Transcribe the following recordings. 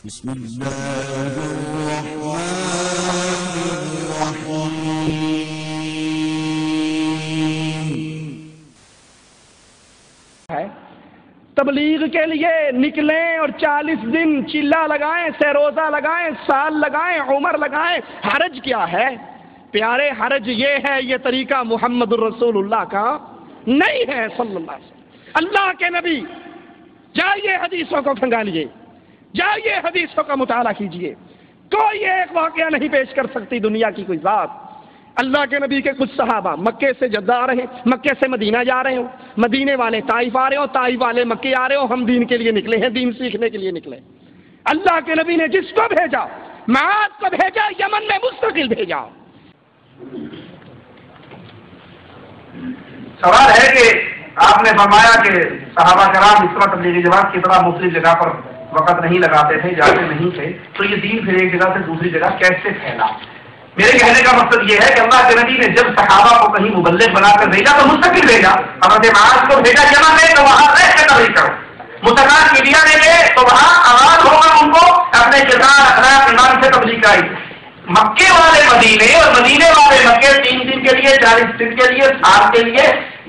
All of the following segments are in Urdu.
بسم اللہ الرحمن الرحیم۔ تبلیغ کے لیے نکلیں اور 40 دن چلہ لگائیں، سروزہ لگائیں، سال لگائیں، عمر لگائیں، حرج کیا ہے پیارے؟ حرج یہ ہے، یہ طریقہ محمد الرسول اللہ کا نہیں ہے صلی اللہ علیہ وسلم۔ اللہ کے نبی، جائیے حدیثوں کو کھنگالیے، جائیے حدیثوں کا مطالعہ کیجئے، کوئی ایک واقعہ نہیں پیش کر سکتی دنیا کی کوئی ذات۔ اللہ کے نبی کے کچھ صحابہ مکے سے جدہ آ رہے ہیں، مکے سے مدینہ جا رہے ہوں، مدینے والے طائف آ رہے ہوں، طائف والے مکے آ رہے ہوں، ہم دین کے لیے نکلے ہیں، دین سیکھنے کے لیے نکلے۔ اللہ کے نبی نے جس کو بھیجا، معاذ کو بھیجا، یمن میں مستقل بھیجا۔ سوال ہے کہ آپ نے فرمایا کہ صحابہ کرام اس طرح تبلیغی جماعت کی طرح مختلف جگہ پر وقت نہیں لگاتے تھے، جاتے نہیں تھے، تو یہ دین پھر ایک جگہ سے دوسری جگہ کیسے پھیلا؟ میرے کہنے کا مقصد یہ ہے کہ اللہ کے نبی نے جب صحابہ کو کہیں مبلغ بنا کر بھیجا تو مستقل بھیجا۔ حضرت معاذ کو بھیجا یمن میں تو وہاں رہ کے تبلیغ کرو، مسلمان میڈیا میں گئے تو وہاں آواز ہوگا ان کو اپنے کردار اخلاق ایمان سے تبلیغ آئی۔ مکے والے مدینے اور مدینے والے مکے 3 دن کے لیے، 40 دن کے لیے، سال کے لیے،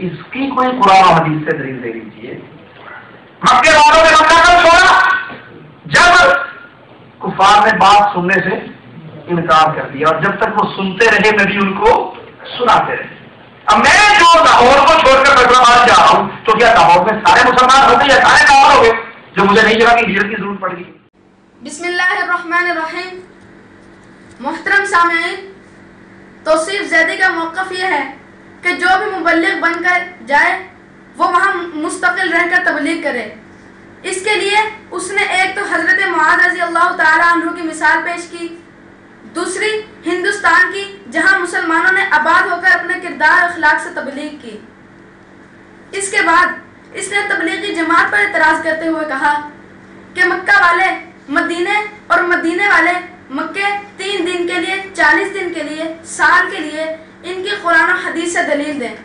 اس کی کوئی قرآن و حدیث سے دلیل دے دیجیے۔ مکے والوں نے مکہ کب چھوڑا؟ جب کفار نے بات سننے سے انکار کر دیا، اور جب تک وہ سنتے رہے نبی ان کو سناتے رہے۔ اب میں جو لاہور کو چھوڑ کر حیدرآباد جا رہا ہوں تو کیا لاہور میں سارے مسلمان ہو گئے یا سارے کافر ہو گئے جو مجھے نئی جگہ کی ہجرت کی ضرورت پڑ گئی؟ بسم اللہ الرحمن الرحیم۔ محترم سامعین، توصیف زیدی کا موقف یہ ہے کہ جو بھی مبلغ بن کر جائے وہ وہاں مستقل رہ کر تبلیغ کرے۔ اس کے لیے اس نے ایک تو حضرت معاذ رضی اللہ تعالیٰ عنہ کی مثال پیش کی، دوسری ہندوستان کی جہاں مسلمانوں نے آباد ہو کر اپنے کردار اخلاق سے تبلیغ کی۔ اس کے بعد اس نے تبلیغی جماعت پر اعتراض کرتے ہوئے کہا کہ مکہ والے مدینے اور مدینے والے مکے 3 دن کے لیے، 40 دن کے لیے، سال کے لیے ان کی قرآن و حدیث سے دلیل دیں۔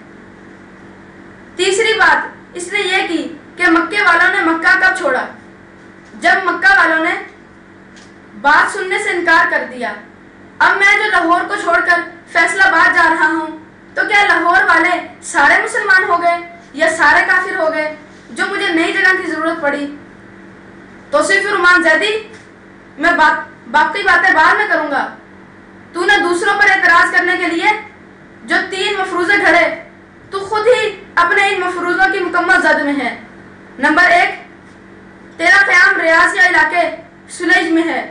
تیسری بات اس نے یہ کی کہ مکے والوں نے مکہ کب چھوڑا؟ جب مکہ والوں نے بات سننے سے انکار کر دیا۔ اب میں جو لاہور کو چھوڑ کر فیصل آباد جا رہا ہوں تو کیا لاہور والے سارے مسلمان ہو گئے یا سارے کافر ہو گئے جو مجھے نئی جگہ کی ضرورت پڑی؟ توصیف رحمان زیدی، میں باقی باتیں بعد میں کروں گا۔ تو نے دوسروں پر اعتراض کرنے کے لیے جو 3 مفروضے گھڑے، تو خود ہی اپنے ان مفروضوں کی مکمل زد میں ہے۔ نمبر 1، تیرا قیام ریاض یا علاقے سلیج میں ہے،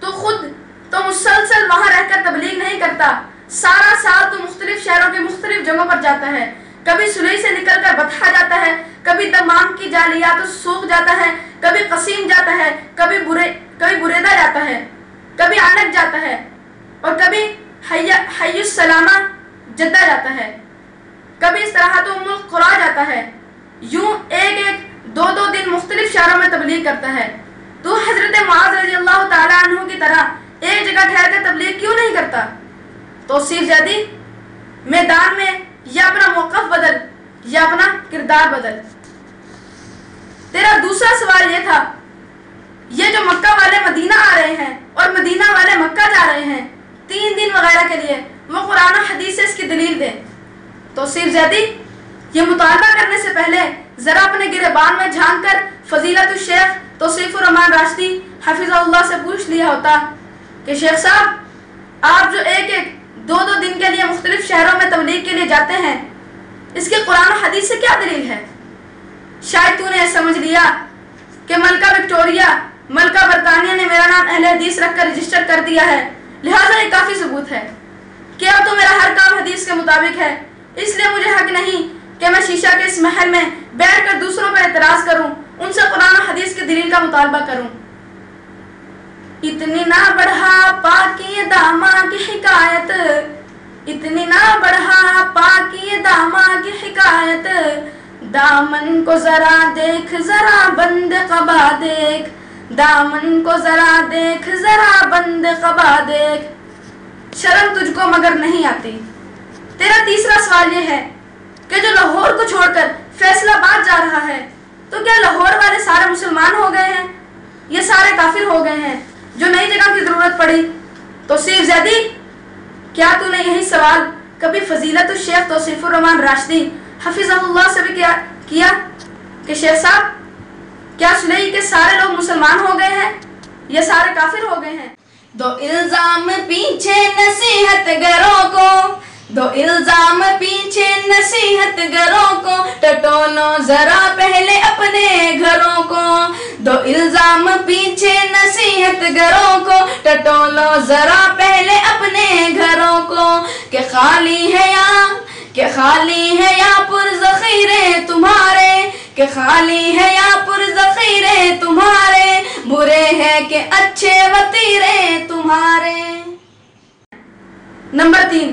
تو مسلسل وہاں رہ کر تبلیغ نہیں کرتا، سارا سال تو مختلف شہروں کے مختلف جگہوں پر جاتا ہے، کبھی سلیج سے نکل کر بتھا جاتا ہے، کبھی دمام کی جالیات سوکھ جاتا ہے، کبھی قسیم جاتا ہے، کبھی بریدہ جاتا ہے، کبھی عنق جاتا ہے، اور کبھی حی السلامہ جدہ جاتا ہے، کبھی اس طرح تو ام القرا جاتا ہے۔ یوں ایک 2 دن مختلف شہروں میں تبلیغ کرتا ہے۔ تو حضرت معاذ رضی اللہ تعالیٰ عنہ کی طرح ایک جگہ ٹھہر کر تبلیغ کیوں نہیں کرتا؟ توصیف زیدی، میدان میں یا اپنا موقف بدل یا اپنا کردار بدل۔ تیرا دوسرا سوال یہ تھا، یہ جو مکہ والے مدینہ آ رہے ہیں اور مدینہ والے مکہ جا رہے ہیں 3 دن وغیرہ کے لیے، وہ قرآن و حدیث سے اس کی دلیل دیں۔ توصیف زیدی، یہ مطالبہ کرنے سے پہلے ذرا اپنے گریبان میں جھانک کر فضیلت الشیخ توصیف الرحمان راشدی حفظہ اللہ سے پوچھ لیا ہوتا کہ شیخ صاحب، آپ جو 2 دن کے لیے مختلف شہروں میں تبلیغ کے لیے جاتے ہیں، اس کے قرآن و حدیث سے کیا دلیل ہے؟ شاید تو نے سمجھ لیا کہ ملکہ وکٹوریہ، ملکہ برطانیہ نے میرا نام اہل حدیث رکھ کر رجسٹر کر دیا ہے، لہٰذا یہ کافی ثبوت ہے کہ اب تو میرا ہر کام حدیث کے مطابق ہے، اس لیے مجھے حق نہیں کہ میں شیشہ کے اس محل میں بیٹھ کر دوسروں پر اعتراض کروں، ان سے قرآن و حدیث کی دلیل کا مطالبہ کروں۔ اتنی نہ بڑھا پاکی داماں کی حکایت، اتنی نہ بڑھا پاکی داماں کی حکایت، دامن کو ذرا دیکھ ذرا بند قبا دیکھ، دامن کو ذرا دیکھ ذرا بند قبا دیکھ، شرم تجھ کو مگر نہیں آتی۔ تیرا تیسرا سوال یہ ہے کہ جو لاہور کو چھوڑ کر فیصل آباد جا رہا ہے تو کیا لاہور والے سارے مسلمان ہو گئے ہیں؟ یہ سارے کافر ہو گئے ہیں جو نئی جگہ کی ضرورت پڑی۔ توصیف زیدی، کیا تو نے یہی سوال کبھی فضیلت الشیخ توصیف الرحمن راشدی حفظہ اللہ سے بھی کیا کہ شیخ صاحب کیا سلیحی کے سارے لوگ مسلمان ہو گئے ہیں، یہ سارے کافر ہو گئے ہیں؟ دو الزام پیچھے نصیحت گروں کو، دو الزام پیچھے نصیحت گروں کو، ٹٹولو ذرا پہلے اپنے گھروں کو، دو الزام پیچھے نصیحت گروں کو، ٹٹولو ذرا پہلے اپنے گھروں کو، کہ خالی ہے یا پر ذخیرے تمہارے، کہ خالی ہے یا پر ذخیرے تمہارے، برے ہیں کہ اچھے وطیرے تمہارے۔ نمبر 3،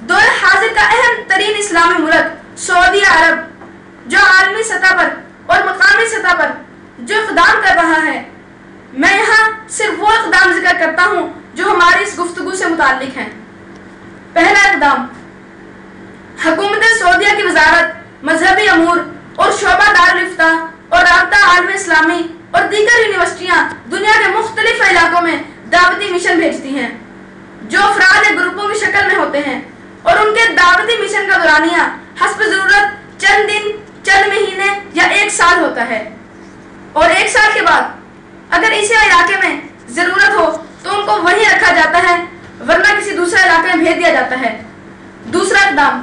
دور حاضر کا اہم ترین اسلامی ملک سعودی عرب جو عالمی سطح پر اور مقامی سطح پر جو اقدام کر رہا ہے، میں یہاں صرف وہ اقدام ذکر کرتا ہوں جو ہماری اس گفتگو سے متعلق ہیں۔ پہلا اقدام، حکومت سعودیہ کی وزارت مذہبی امور اور شعبہ دارالافتاء اور رابطہ عالم اسلامی اور دیگر یونیورسٹیاں دنیا کے مختلف علاقوں میں دعوتی مشن بھیجتی ہیں جو افراد یا گروپوں کی شکل میں ہوتے ہیں، اور ان کے دعوتی مشن کا دورانیہ حسب ضرورت چند دن، چند مہینے یا 1 سال ہوتا ہے، اور 1 سال کے بعد اگر اسی علاقے میں ضرورت ہو تو ان کو وہیں رکھا جاتا ہے، ورنہ کسی دوسرے علاقے میں بھیج دیا جاتا ہے۔ دوسرا اقدام،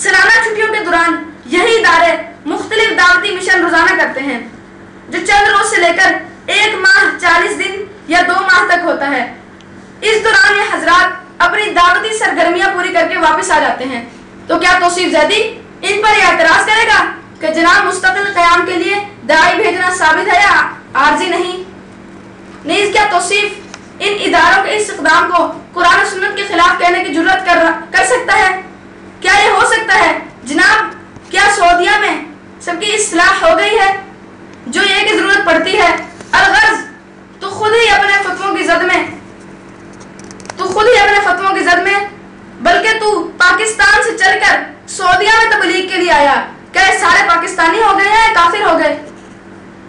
سالانہ چھٹیوں کے دوران یہی ادارے مختلف دعوتی مشن روزانہ کرتے ہیں جو چند روز سے لے کر 1 ماہ 40 دن یا 2 ماہ تک ہوتا ہے۔ اس دوران یہ حضرات اپنی دعوتی سرگرمیاں پوری کر کے واپس آ جاتے ہیں۔ تو کیا توصیف زیدی ان پر یہ اعتراض کرے گا کہ جناب مستقل قیام کے لیے داعی بھیجنا ثابت ہے یا عارضی نہیں؟ نیز کیا توصیف ان اداروں کے اس اقدام کو قرآن و سنت کے خلاف کہنے کی جرات کر سکتا ہے؟ کیا یہ ہو سکتا ہے جناب کیا سعودیہ میں سب کی اصلاح ہو گئی ہے؟ جو یہ کی ضرورت پڑتی ہے الغرض تو خود ہی اپنے فتووں کی زد میں بلکہ تو پاکستان سے چل کر سعودیہ میں تبلیغ کے لیے آیا، کیا یہ سارے پاکستانی ہو گئے ہیں، کافر ہو گئے؟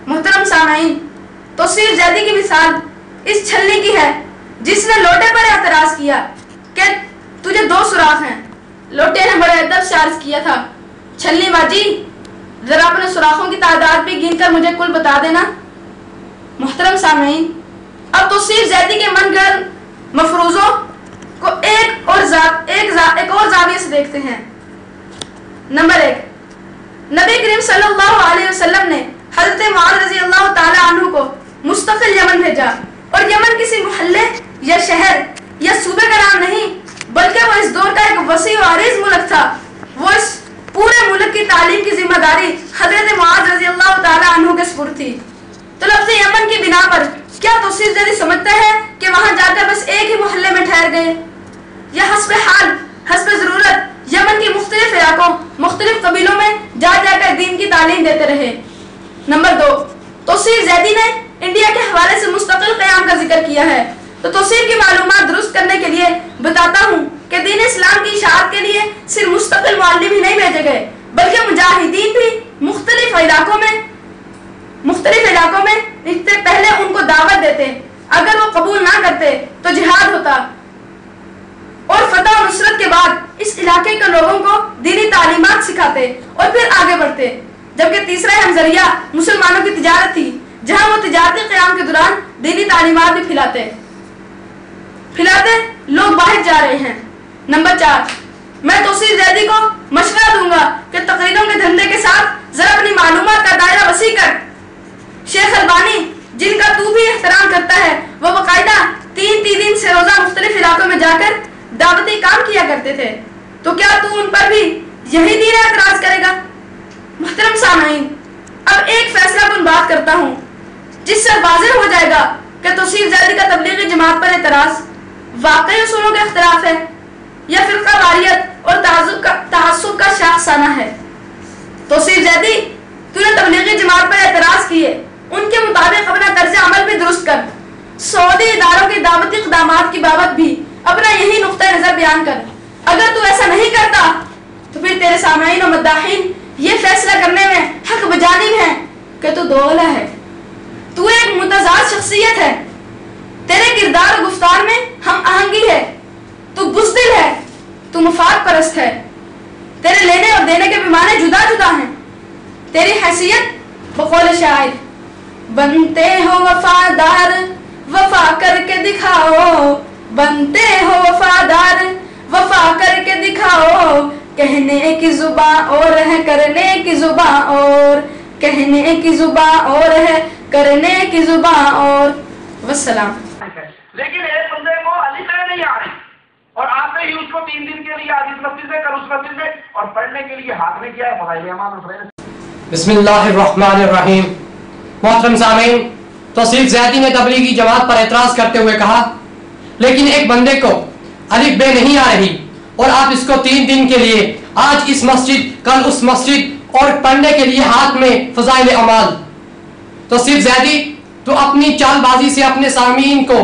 محترم سامعین، توصیف زیدی کی مثال اس چھلنی کی ہے جس نے لوٹے پر اعتراض کیا کہ تجھے 2 سوراخ ہیں۔ لوٹے نے بڑے ادب سے عرض کیا تھا، چھلنی باجی ذرا اپنے سوراخوں کی تعداد بھی گن کر مجھے کل بتا دینا۔ محترم سامعین، اب توصیف زیدی کے من گھڑت مفروضوں کو ایک اور زاویے سے دیکھتے ہیں۔ نمبر 1، نبی کریم صلی اللہ علیہ وسلم نے حضرت معاذ رضی اللہ تعالی عنہ کو مستقل یمن بھیجا، اور یمن کسی محلے یا شہر یا صوبے کا نام نہیں بلکہ وہ اس دور کا ایک وسیع و عریض ملک تھا۔ وہ اس پورے ملک کی تعلیم کی ذمہ داری حضرت معاذ رضی اللہ تعالی عنہ کے سپرد تھی۔ تو لفظ یمن کی بنا پر کیا توصیف زیدی سمجھتا ہے کہ وہاں جا کر بس ایک ہی محلے میں ٹھہر گئے، یا حسب حال حسب ضرورت یمن کی مختلف علاقوں مختلف قبیلوں میں جا کر دین کی تعلیم دیتے رہے؟ نمبر 2، توصیف زیدی نے انڈیا کے حوالے سے مستقل قیام کا ذکر کیا ہے، تو توصیف کی معلومات درست کرنے کے لیے بتاتا ہوں کہ دین اسلام کی اشاعت کے لیے صرف مستقل معلم ہی نہیں بھیجے گئے بلکہ مجاہدین بھی مختلف علاقوں میں پہلے ان کو دعوت دیتے، اگر وہ قبول نہ کرتے تو جہاد ہوتا، اور فتح و نصرت کے بعد اس علاقے کے لوگوں کو دینی تعلیمات سکھاتے اور پھر آگے بڑھتے۔ جبکہ تیسرا اہم ذریعہ مسلمانوں کی تجارت تھی، جہاں وہ تجارتی قیام کے دوران دینی تعلیمات بھی پھیلاتے لوگ باہر جا رہے ہیں۔ نمبر 4، میں توصیف زیدی کو مشورہ دوں گا کہ تقریروں کے دھندے کے ساتھ ذرا اپنی معلومات کا دائرہ وسیع کر۔ شیخ البانی جن کا تو بھی احترام کرتا ہے، وہ باقاعدہ 3 دن سے روزہ مختلف علاقوں میں جا کر دعوتی کام کیا کرتے تھے، تو کیا تو ان پر بھی یہی دین اعتراض کرے گا؟ محترم سامعین، اب ایک فیصلہ کن بات کرتا ہوں جس سے واضح ہو جائے گا کہ توصیف زیدی کا تبلیغی جماعت پر اعتراض واقعی اصولوں کے اختلاف ہے یا فرقہ واریت اور تعصب کا شاخسانہ ہے۔ توصیف زیدی، تو نے تبلیغی جماعت پر اعتراض کیے، ان کے مطابق اپنا طرز عمل بھی درست کر، سعودی اداروں کی دعوتی اقدامات کی بابت بھی اپنا یہی نقطہ نظر بیان کر۔ اگر تو ایسا نہیں کرتا تو پھر تیرے سامعین و مداحین یہ فیصلہ کرنے میں حق بجانب ہیں کہ تو دوغلہ ہے، تو ایک باز شخصیت ہے، تیرے کردار و گفتار میں ہم آہنگی ہے، تو بزدل ہے، تو مفاد پرست ہے، تیرے لینے اور دینے کے پیمانے جدا جدا ہیں، تیری حیثیت بقول شاعر بنتے ہو وفادار وفا کر کے دکھاؤ، بنتے ہو وفادار وفا کر کے دکھاؤ، کہنے کی زبان اور ہے کرنے کی زبان اور، کہنے کی زبان اور ہے کرنے کی زبان اور۔ والسلام۔ لیکن ایک بندے کو علی سے نہیں آ رہی اور آپ نے ہی اس کو 3 دن کے لیے آج اس مسجد میں کل اس مسجد میں اور پڑھنے کے لیے ہاتھ میں کیا ہے فضائل اعمال۔ بسم اللہ الرحمن الرحیم۔ محترم سامعین، توصیف زیدی نے تبلیغی جماعت پر اعتراض کرتے ہوئے کہا لیکن ایک بندے کو الف بے نہیں آ رہی اور آپ اس کو 3 دن کے لیے آج اس مسجد کل اس مسجد اور پڑھنے کے لیے ہاتھ میں فضائل اعمال۔ توصیف زیدی تو اپنی چال بازی سے اپنے سامعین کو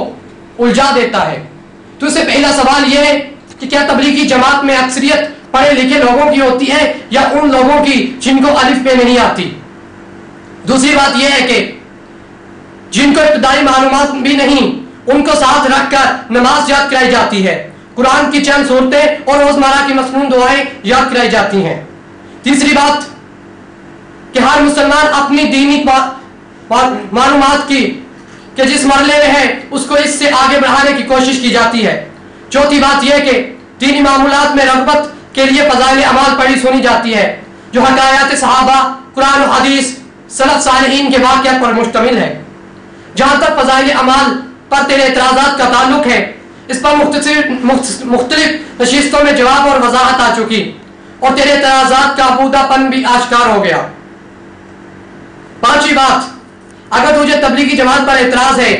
الجھا دیتا ہے۔ تو اس سے پہلا سوال یہ ہے کہ کیا تبلیغی جماعت میں اکثریت پڑھے لکھے لوگوں کی ہوتی ہے یا ان لوگوں کی جن کو الف بے نہیں آتی؟ دوسری بات یہ ہے کہ جن کو ابتدائی معلومات بھی نہیں ان کو ساتھ رکھ کر نماز یاد کرائی جاتی ہے، قرآن کی چند صورتیں اور روزمرہ کی مسنون دعائیں یاد کرائی جاتی ہیں۔ تیسری بات کہ ہر مسلمان اپنی دینی معلومات کی کہ جس مرحلے میں ہے اس کو اس سے آگے بڑھانے کی کوشش کی جاتی ہے۔ چوتھی بات یہ کہ دینی معمولات میں رغبت کے لیے فضائل اعمال پڑھی سنی جاتی ہے جو حکایات صحابہ، قرآن و حدیث، سلف صالحین کے واقعات پر مشتمل ہے۔ جہاں تک فضائل اعمال پر تیرے اعتراضات کا تعلق ہے اس پر مختلف نشستوں میں جواب اور وضاحت آ چکی اور تیرے اعتراضات کا بودھا پن بھی آشکار ہو گیا۔ پانچویں بات، اگر تجھے تبلیغی جماعت پر اعتراض ہے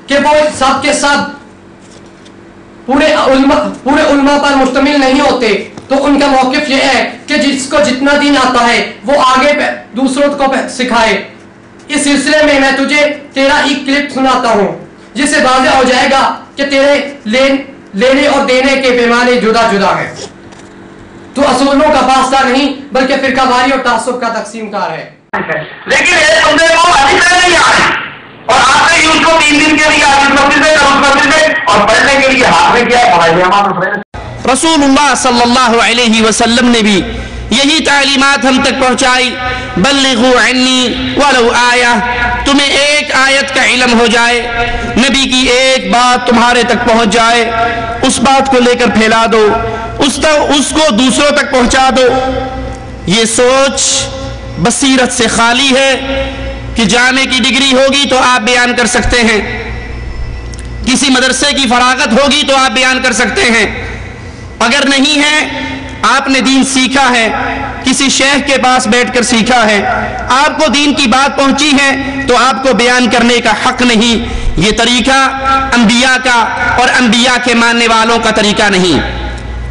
کہ وہ سب کے سب پورے علماء پر مشتمل نہیں ہوتے تو ان کا موقف یہ ہے کہ جس کو جتنا دین آتا ہے وہ آگے دوسروں کو سکھائے۔ اس سلسلے میں میں تجھے تیرا ایک کلپ سناتا ہوں جس سے واضح ہو جائے گا کہ تیرے لینے اور دینے کے پیمانے جدا جدا ہیں۔ تو اصولوں کا واسطہ نہیں بلکہ فرقہ واری اور تعصب کا تقسیم کار ہے۔ لیکن ایک بندے کو علی سے نہیں آ رہی اور آپ نے ہی اس کو 3 دن کے لیے آج اس مسجد میں کل اس مسجد میں اور پڑھنے کے لیے ہاتھ میں کیا ہے فضائل اعمال۔ رسول اللہ صلی اللہ علیہ وسلم نے بھی یہی تعلیمات ہم تک پہنچائی، بلغوا عنی ولو آیہ، تمہیں ایک آیت کا علم ہو جائے، نبی کی ایک بات تمہارے تک پہنچ جائے، اس بات کو لے کر پھیلا دو، اس کو دوسروں تک پہنچا دو۔ یہ سوچ بصیرت سے خالی ہے کہ جامع کی ڈگری ہوگی تو آپ بیان کر سکتے ہیں، کسی مدرسے کی فراغت ہوگی تو آپ بیان کر سکتے ہیں، اگر نہیں ہے آپ نے دین سیکھا ہے، کسی شیخ کے پاس بیٹھ کر سیکھا ہے، آپ کو دین کی بات پہنچی ہے تو آپ کو بیان کرنے کا حق نہیں۔ یہ طریقہ انبیاء کا اور انبیاء کے ماننے والوں کا طریقہ نہیں۔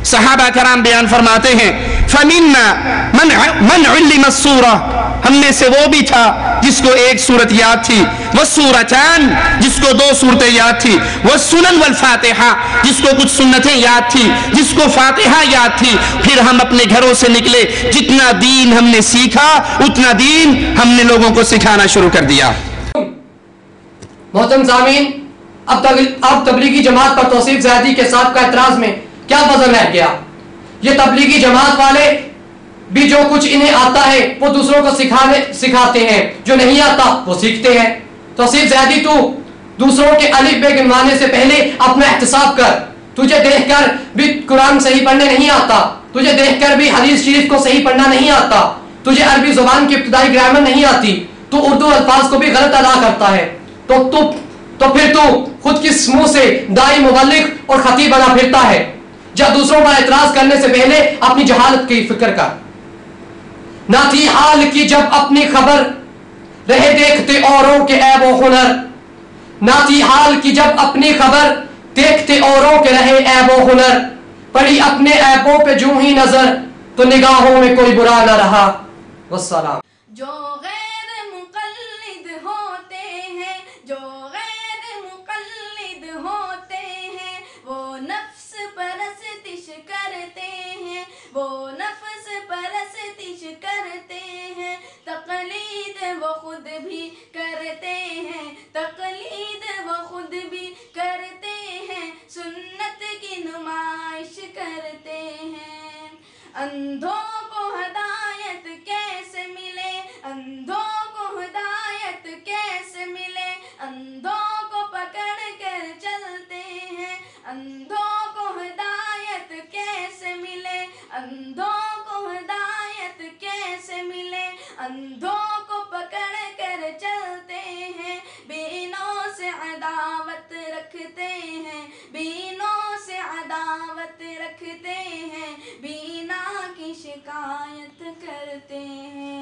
صحابہ کرام بیان فرماتے ہیں فَمِنَّا مَنْ عُلِّمَ السُّورَةِ، ہم میں سے وہ بھی تھا جس کو ایک سورت یاد تھی، وَالسُّورَتَانِ، جس کو 2 سورتیں یاد تھی، وَالسُّنَنْ وَالْفَاتِحَةِ، جس کو کچھ سنتیں یاد تھی، جس کو فاتحہ یاد تھی۔ پھر ہم اپنے گھروں سے نکلے، جتنا دین ہم نے سیکھا اتنا دین ہم نے لوگوں کو سکھانا شروع کر دیا۔ محترم سامعین، اب تبلیغی جماعت پر توصیف زیدی کے ساتھ کا اعتراض میں کیا وزن رہ گیا؟ یہ تبلیغی جماعت والے بھی جو کچھ انہیں آتا ہے وہ دوسروں کو سکھاتے ہیں، جو نہیں آتا وہ سیکھتے ہیں۔ توصیف زیدی تو دوسروں کے الف بے گنوانے سے پہلے اپنا احتساب کر، تجھے دیکھ کر بھی قرآن صحیح پڑھنے نہیں آتا، تجھے دیکھ کر بھی حدیث شریف کو صحیح پڑھنا نہیں آتا، تجھے عربی زبان کی ابتدائی گرامر نہیں آتی، تو اردو الفاظ کو بھی غلط ادا کرتا ہے، تو پھر تو خود کس منہ سے داعی، مبلغ اور خطیب بنا پھرتا ہے؟ جب دوسروں پر اعتراض کرنے سے پہلے اپنی جہالت کی فکر کر۔ نہ تھی حال کی جب اپنی خبر، رہے دیکھتے اوروں کے عیب و ہنر، نہ تھی حال کی جب اپنی خبر، دیکھتے اوروں کے رہے عیب و ہنر، پڑی اپنے عیبوں پہ جو ہی نظر، تو نگاہوں میں کوئی برا نہ رہا۔ والسلام۔ جو غیر مقلد ہوتے ہیں، جو غیر مقلد ہوتے ہیں، وہ نفس پرستش کرتے ہیں، وہ نفس پرستش کرتے ہیں، تقلید وہ خود بھی کرتے ہیں، تقلید اندھوں کو ہدایت کیسے ملے، اندھوں کو ہدایت کیسے ملے، اندھوں کو پکڑ کر چلتے ہیں، اندھوں کو ہدایت کیسے ملے، اندھوں کو ہدایت کیسے ملے، اندھوں کو پکڑ کر چلتے ہیں، بینوں سے عداوت رکھتے ہیں، بینوں سے عداوت رکھتے ہیں، بینا کی شکایت کرتے ہیں۔